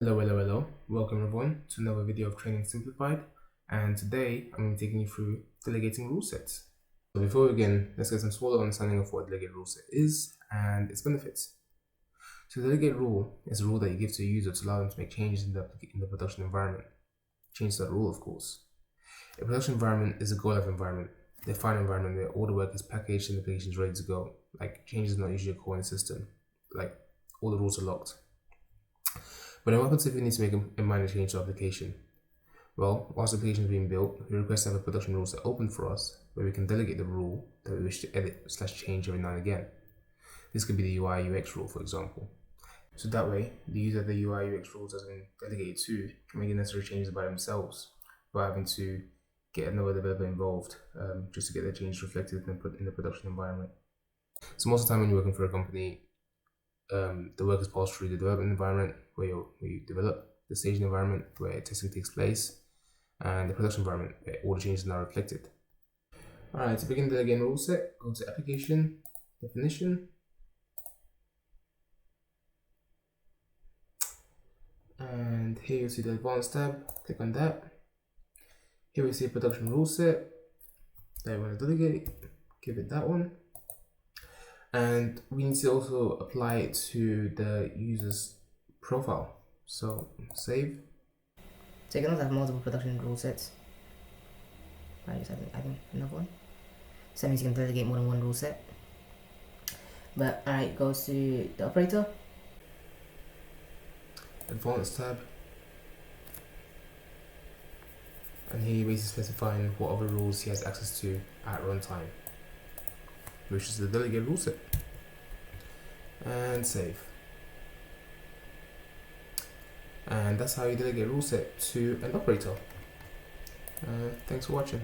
Hello. Welcome everyone to another video of Training Simplified. And today I'm going to be taking you through delegating rule sets. So before we begin, let's get some small understanding of what delegate rule set is and its benefits. So delegate rule is a rule that you give to a user to allow them to make changes in the production environment. Change that rule, of course. A production environment is a go-live environment, a defined environment where all the work is packaged and the application is ready to go. Like changes are not usually a core in the system. Like all the rules are locked. But what happens if we need to make a minor change to the application? Well, whilst the application is being built, we request to have a production rule set open for us, where we can delegate the rule that we wish to edit/change every now and again. This could be the UI UX rule, for example. So that way, the user of the UI UX rules has been delegated to can make the necessary changes by themselves, without having to get another developer involved just to get their change reflected in the production environment. So most of the time when you're working for a company, the work is passed through the development environment where you develop, the staging environment where testing takes place, and the production environment where all the changes are now reflected. Alright, to begin the delegating rule set, go to Application, Definition, and here you'll see the Advanced tab. Click on that. Here we see Production Rule Set that we want to delegate. Give it that one. And we need to also apply it to the user's profile. So save. So you can also have multiple production rule sets. By just adding another one. So that means you can delegate more than one rule set. But alright, go to the operator. Advanced tab. And here you're basically specifying what other rules he has access to at runtime, which is the delegate rule set. And save. And that's how you delegate rule set to an operator. Thanks for watching.